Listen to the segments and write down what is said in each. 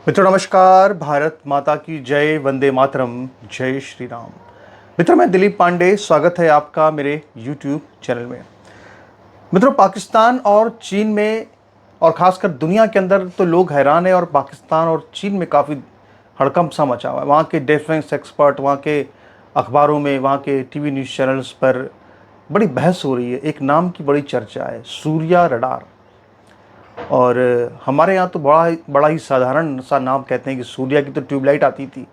मित्रों नमस्कार। भारत माता की जय, वंदे मातरम, जय श्री राम। मित्रों मैं दिलीप पांडे, स्वागत है आपका मेरे YouTube चैनल में। मित्रों पाकिस्तान और चीन में और ख़ासकर दुनिया के अंदर तो लोग हैरान हैं और पाकिस्तान और चीन में काफ़ी हड़कंप सा मचा हुआ है। वहाँ के डिफेंस एक्सपर्ट, वहाँ के अखबारों में, वहाँ के टीवी न्यूज़ चैनल्स पर बड़ी बहस हो रही है। एक नाम की बड़ी चर्चा है, सूर्या रडार। और हमारे यहाँ तो बड़ा ही साधारण सा नाम कहते हैं कि सूर्या की तो ट्यूबलाइट आती थी।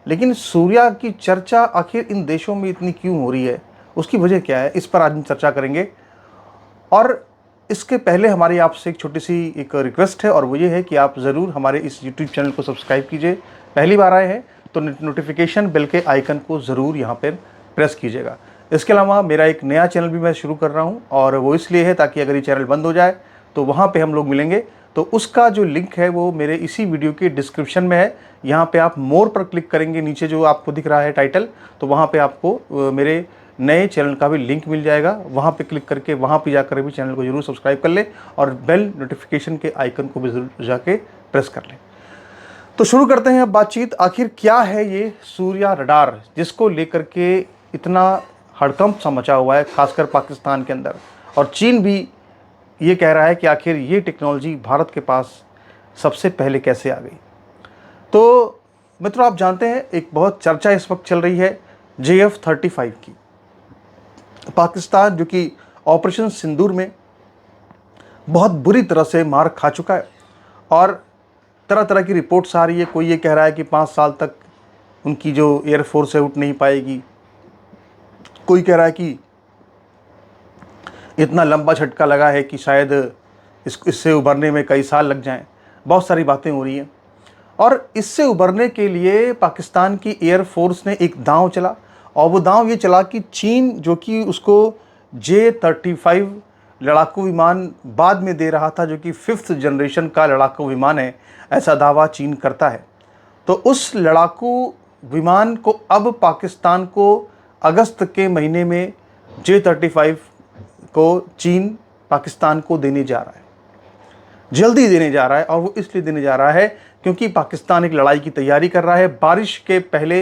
लेकिन सूर्या की चर्चा आखिर इन देशों में इतनी क्यों हो रही है, उसकी वजह क्या है, इस पर आज हम चर्चा करेंगे। और इसके पहले हमारी आपसे एक छोटी सी एक रिक्वेस्ट है, और वो ये है कि आप ज़रूर हमारे इस यूट्यूब चैनल को सब्सक्राइब कीजिए। पहली बार आए हैं तो नोटिफिकेशन बेल के आइकन को ज़रूर यहाँ पर प्रेस कीजिएगा। इसके अलावा मेरा एक नया चैनल भी मैं शुरू कर रहा हूँ, और वो इसलिए है ताकि अगर ये चैनल बंद हो जाए तो वहाँ पे हम लोग मिलेंगे। तो उसका जो लिंक है वो मेरे इसी वीडियो के डिस्क्रिप्शन में है। यहाँ पे आप मोर पर क्लिक करेंगे, नीचे जो आपको दिख रहा है टाइटल, तो वहाँ पे आपको मेरे नए चैनल का भी लिंक मिल जाएगा। वहाँ पे क्लिक करके वहाँ पे जाकर भी चैनल को जरूर सब्सक्राइब कर ले, और बेल नोटिफिकेशन के आइकन को भी जरूर जाके प्रेस कर लें। तो शुरू करते हैं अब बातचीत। आखिर क्या है ये सूर्या रडार, जिसको लेकर के इतना हड़कंप सा मचा हुआ है, खासकर पाकिस्तान के अंदर। और चीन भी ये कह रहा है कि आखिर ये टेक्नोलॉजी भारत के पास सबसे पहले कैसे आ गई। तो मित्रों आप जानते हैं एक बहुत चर्चा इस वक्त चल रही है JF-35 की। पाकिस्तान जो कि ऑपरेशन सिंदूर में बहुत बुरी तरह से मार खा चुका है, और तरह तरह की रिपोर्ट्स आ रही है। कोई ये कह रहा है कि 5 साल तक उनकी जो एयरफोर्स है उठ नहीं पाएगी। कोई कह रहा है कि इतना लंबा झटका लगा है कि शायद इससे उभरने में कई साल लग जाएं। बहुत सारी बातें हो रही हैं, और इससे उभरने के लिए पाकिस्तान की एयरफोर्स ने एक दांव चला, और वो दांव ये चला कि चीन जो कि उसको J-35 लड़ाकू विमान बाद में दे रहा था, जो कि 5th जनरेशन का लड़ाकू विमान है, ऐसा दावा चीन करता है। तो उस लड़ाकू विमान को अब पाकिस्तान को अगस्त के महीने में J-35 को चीन पाकिस्तान को देने जा रहा है, जल्दी देने जा रहा है। और वो इसलिए देने जा रहा है क्योंकि पाकिस्तान एक लड़ाई की तैयारी कर रहा है। बारिश के पहले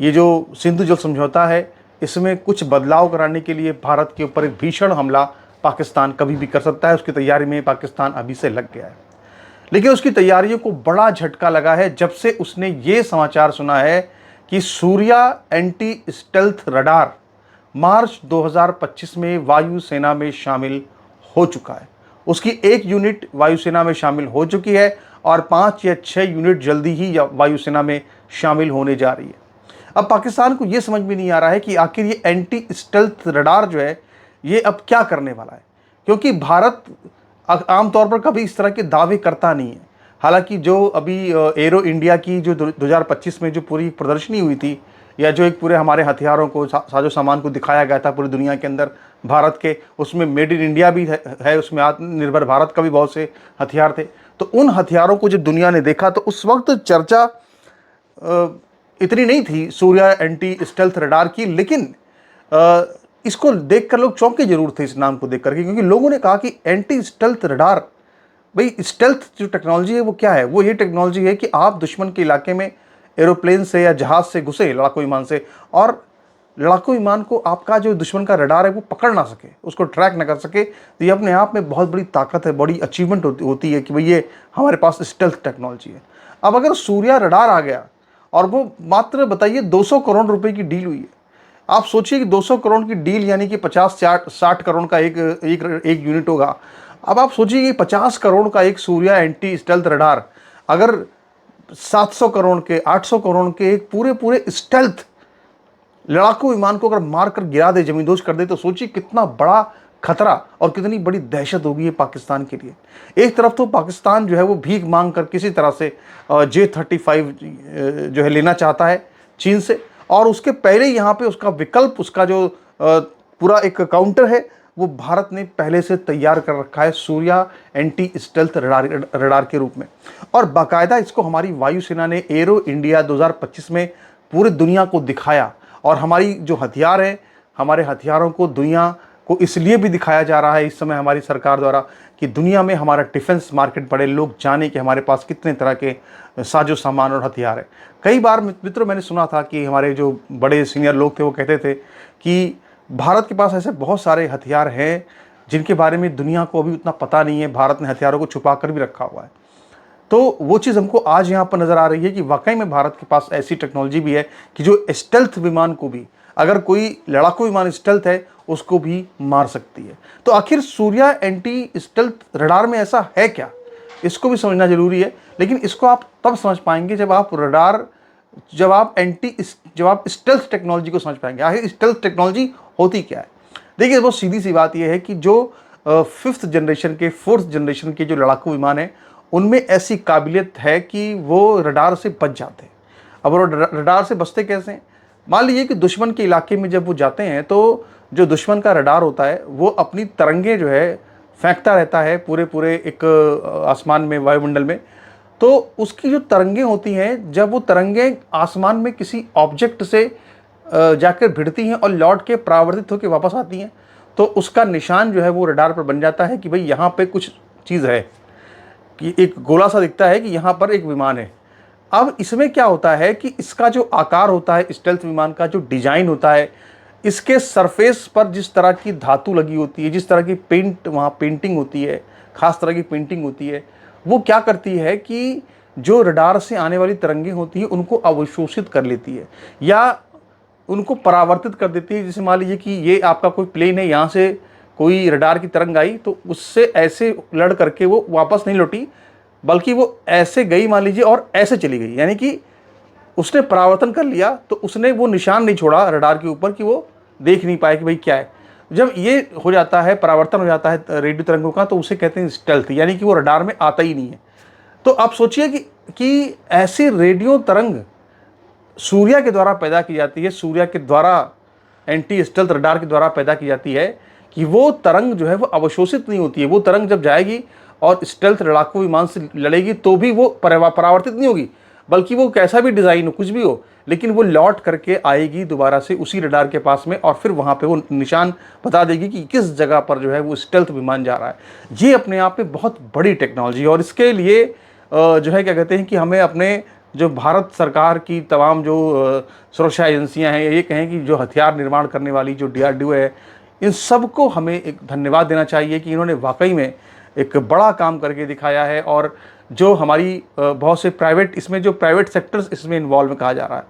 ये जो सिंधु जल समझौता है, इसमें कुछ बदलाव कराने के लिए भारत के ऊपर एक भीषण हमला पाकिस्तान कभी भी कर सकता है। उसकी तैयारी में पाकिस्तान अभी से लग गया है। लेकिन उसकी तैयारियों को बड़ा झटका लगा है जब से उसने ये समाचार सुना है कि सूर्या एंटी स्टेल्थ रडार मार्च 2025 में वायुसेना में शामिल हो चुका है। उसकी 1 यूनिट वायुसेना में शामिल हो चुकी है, और 5 या 6 यूनिट जल्दी ही वायुसेना में शामिल होने जा रही है। अब पाकिस्तान को यह समझ में नहीं आ रहा है कि आखिर ये एंटी स्टेल्थ रडार जो है ये अब क्या करने वाला है, क्योंकि भारत आमतौर पर कभी इस तरह के दावे करता नहीं है। हालांकि जो अभी एरो इंडिया की जो 2025 में जो पूरी प्रदर्शनी हुई थी, या जो एक पूरे हमारे हथियारों को, साजो सामान को दिखाया गया था पूरी दुनिया के अंदर भारत के, उसमें मेड इन इंडिया भी है, उसमें आत्मनिर्भर भारत का भी बहुत से हथियार थे। तो उन हथियारों को जब दुनिया ने देखा तो उस वक्त चर्चा इतनी नहीं थी सूर्या एंटी स्टेल्थ रडार की। लेकिन इसको देखकर लोग चौंके जरूर थे इस नाम को देख करके, क्योंकि लोगों ने कहा कि एंटी स्टेल्थ रडार, भाई स्टेल्थ जो टेक्नोलॉजी है वो क्या है। वो ये टेक्नोलॉजी है कि आप दुश्मन के इलाके में एरोप्लेन से या जहाज से घुसे, लड़ाकू विमान से, और लड़ाकू विमान को आपका जो दुश्मन का रडार है वो पकड़ ना सके, उसको ट्रैक ना कर सके। तो ये अपने आप में बहुत बड़ी ताकत है, बड़ी अचीवमेंट होती है कि भाई ये हमारे पास स्टेल्थ टेक्नोलॉजी है। अब अगर सूर्या रडार आ गया, और वो मात्र बताइए 200 करोड़ रुपए की डील हुई है। आप सोचिए कि 200 करोड़ की डील यानी कि 50-60 करोड़ का एक यूनिट होगा। अब आप सोचिए कि 50 करोड़ का एक सूर्या एंटी स्टेल्थ रडार अगर 700 करोड़ के, 800 करोड़ के एक पूरे स्टेल्थ लड़ाकू विमान को अगर मारकर गिरा दे, जमींदोज कर दे, तो सोचिए कितना बड़ा खतरा और कितनी बड़ी दहशत होगी ये पाकिस्तान के लिए। एक तरफ तो पाकिस्तान जो है वो भीख मांग कर किसी तरह से J-35 जो है लेना चाहता है चीन से, और उसके पहले यहाँ पे उसका विकल्प, उसका जो पूरा एक काउंटर है वो भारत ने पहले से तैयार कर रखा है सूर्या एंटी स्टेल्थ रडार के रूप में। और बाकायदा इसको हमारी वायुसेना ने एरो इंडिया 2025 में पूरी दुनिया को दिखाया, और हमारी जो हथियार हैं, हमारे हथियारों को दुनिया को इसलिए भी दिखाया जा रहा है इस समय हमारी सरकार द्वारा कि दुनिया में हमारा डिफेंस मार्केट बढ़े, लोग जाने कि हमारे पास कितने तरह के साजो सामान और हथियार है। कई बार मित्रों मैंने सुना था कि हमारे जो बड़े सीनियर लोग थे वो कहते थे कि भारत के पास ऐसे बहुत सारे हथियार हैं जिनके बारे में दुनिया को अभी उतना पता नहीं है, भारत ने हथियारों को छुपा कर भी रखा हुआ है। तो वो चीज़ हमको आज यहाँ पर नज़र आ रही है कि वाकई में भारत के पास ऐसी टेक्नोलॉजी भी है कि जो स्टेल्थ विमान को भी, अगर कोई लड़ाकू विमान स्टेल्थ है, उसको भी मार सकती है। तो आखिर सूर्या एंटी स्टेल्थ रडार में ऐसा है क्या, इसको भी समझना जरूरी है। लेकिन इसको आप तब समझ पाएंगे जब आप रडार, जब आप स्टेल्थ टेक्नोलॉजी को समझ पाएंगे। आखिर स्टेल्थ टेक्नोलॉजी होती क्या है। देखिए बहुत सीधी सी बात यह है कि जो 5th जनरेशन के 4th जनरेशन के जो लड़ाकू विमान है उनमें ऐसी काबिलियत है कि वो रडार से बच जाते हैं। अब वो रडार से बचते कैसे हैं? मान लीजिए कि दुश्मन के इलाके में जब वो जाते हैं तो जो दुश्मन का रडार होता है वो अपनी तरंगे जो है फेंकता रहता है पूरे एक आसमान में, वायुमंडल में। तो उसकी जो तरंगे होती हैं, जब वो तरंगे आसमान में किसी ऑब्जेक्ट से जाकर भिड़ती हैं और लौट के परावर्तित होकर वापस आती हैं, तो उसका निशान जो है वो रडार पर बन जाता है कि भाई यहाँ पे कुछ चीज़ है, कि एक गोला सा दिखता है कि यहाँ पर एक विमान है। अब इसमें क्या होता है कि इसका जो आकार होता है, स्टेल्थ विमान का जो डिजाइन होता है, इसके सरफेस पर जिस तरह की धातु लगी होती है, जिस तरह की वहाँ पेंटिंग होती है, खास तरह की पेंटिंग होती है, वो क्या करती है कि जो रडार से आने वाली तरंगें होती हैं उनको अवशोषित कर लेती है या उनको परावर्तित कर देती है। जैसे मान लीजिए कि ये आपका कोई प्लेन है, यहाँ से कोई रडार की तरंग आई तो उससे ऐसे लड़ करके वो वापस नहीं लौटी, बल्कि वो ऐसे गई मान लीजिए और ऐसे चली गई, यानी कि उसने परावर्तन कर लिया। तो उसने वो निशान नहीं छोड़ा रडार के ऊपर कि वो देख नहीं पाए कि भाई क्या है। जब ये हो जाता है, परावर्तन हो जाता है रेडियो तरंगों का, तो उसे कहते हैं स्टेल्थ, यानी कि वो रडार में आता ही नहीं है। तो आप सोचिए कि ऐसी रेडियो तरंग सूर्य के द्वारा पैदा की जाती है, सूर्य के द्वारा एंटी स्टेल्थ रडार के द्वारा पैदा की जाती है, कि वो तरंग जो है वो अवशोषित नहीं होती है। वो तरंग जब जाएगी और स्टेल्थ लड़ाकू विमान से लड़ेगी तो भी वो परावर्तित नहीं होगी, बल्कि वो कैसा भी डिज़ाइन हो, कुछ भी हो, लेकिन वो लौट करके आएगी दोबारा से उसी रडार के पास में और फिर वहाँ पे वो निशान बता देगी कि किस जगह पर जो है वो स्टेल्थ विमान जा रहा है। ये अपने आप में बहुत बड़ी टेक्नोलॉजी है और इसके लिए जो है क्या कहते हैं कि हमें अपने जो भारत सरकार की तमाम जो सुरक्षा एजेंसियां हैं, ये कहें कि जो हथियार निर्माण करने वाली जो DRDO है, इन सबको हमें एक धन्यवाद देना चाहिए कि इन्होंने वाकई में एक बड़ा काम करके दिखाया है। और जो हमारी बहुत से प्राइवेट, इसमें जो प्राइवेट सेक्टर्स इसमें इन्वॉल्व कहा जा रहा है,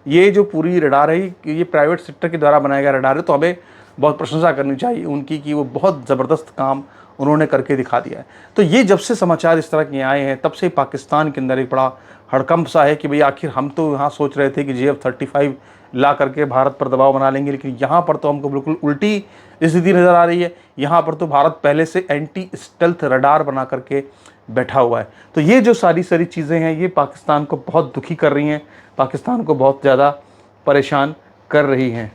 ये जो पूरी रडार है ये प्राइवेट सेक्टर के द्वारा बनाया गया रडार है, तो हमें बहुत प्रशंसा करनी चाहिए उनकी कि वो बहुत ज़बरदस्त काम उन्होंने करके दिखा दिया है। तो ये जब से समाचार इस तरह के आए हैं तब से पाकिस्तान के अंदर एक बड़ा हड़कंप सा है कि भाई आखिर हम तो यहाँ सोच रहे थे कि JF-35 ला करके भारत पर दबाव बना लेंगे, लेकिन यहाँ पर तो हमको बिल्कुल उल्टी स्थिति नज़र आ रही है। यहाँ पर तो भारत पहले से एंटी स्टेल्थ रडार बना करके बैठा हुआ है। तो ये जो सारी चीज़ें हैं ये पाकिस्तान को बहुत दुखी कर रही हैं, पाकिस्तान को बहुत ज़्यादा परेशान कर रही हैं।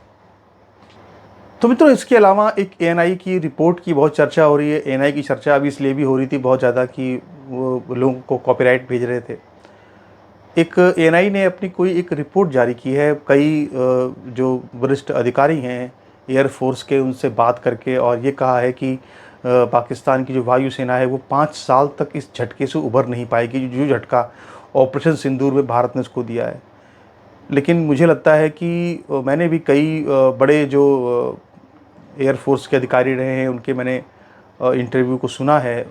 तो मित्रों इसके अलावा एक ANI की रिपोर्ट की बहुत चर्चा हो रही है। ANI की चर्चा अभी इसलिए भी हो रही थी बहुत ज़्यादा कि वो लोगों को कॉपीराइट भेज रहे थे। एक ANI ने अपनी कोई एक रिपोर्ट जारी की है, कई जो वरिष्ठ अधिकारी हैं एयरफोर्स के उनसे बात करके, और ये कहा है कि पाकिस्तान की जो वायुसेना है वो 5 साल तक इस झटके से उभर नहीं पाएगी जो झटका ऑपरेशन सिंदूर में भारत ने उसको दिया है। लेकिन मुझे लगता है कि मैंने भी कई बड़े जो एयरफोर्स के अधिकारी रहे हैं उनके मैंने इंटरव्यू को सुना है,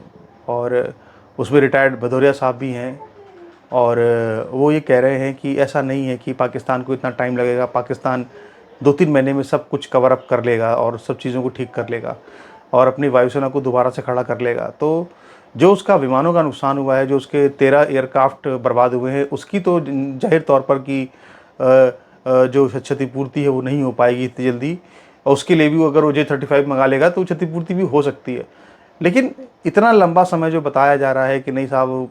और उसमें रिटायर्ड भदौरिया साहब भी हैं, और वो ये कह रहे हैं कि ऐसा नहीं है कि पाकिस्तान को इतना टाइम लगेगा, पाकिस्तान 2-3 महीने में सब कुछ कवर अप कर लेगा और सब चीज़ों को ठीक कर लेगा और अपनी वायुसेना को दोबारा से खड़ा कर लेगा। तो जो उसका विमानों का नुकसान हुआ है, जो उसके 13 एयरक्राफ्ट बर्बाद हुए हैं, उसकी तो जाहिर तौर पर कि जो क्षतिपूर्ति है वो नहीं हो पाएगी इतनी जल्दी, और उसके लिए भी अगर वो J-35 मंगा लेगा तो क्षतिपूर्ति भी हो सकती है। लेकिन इतना लंबा समय जो बताया जा रहा है कि नहीं साहब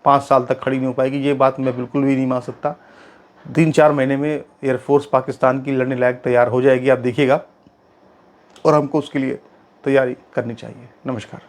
5 साल तक खड़ी नहीं हो पाएगी, ये बात मैं बिल्कुल भी नहीं मान सकता। 3-4 महीने में एयरफोर्स पाकिस्तान की लड़ने लायक तैयार हो जाएगी, आप देखिएगा, और हमको उसके लिए तैयारी करनी चाहिए। नमस्कार।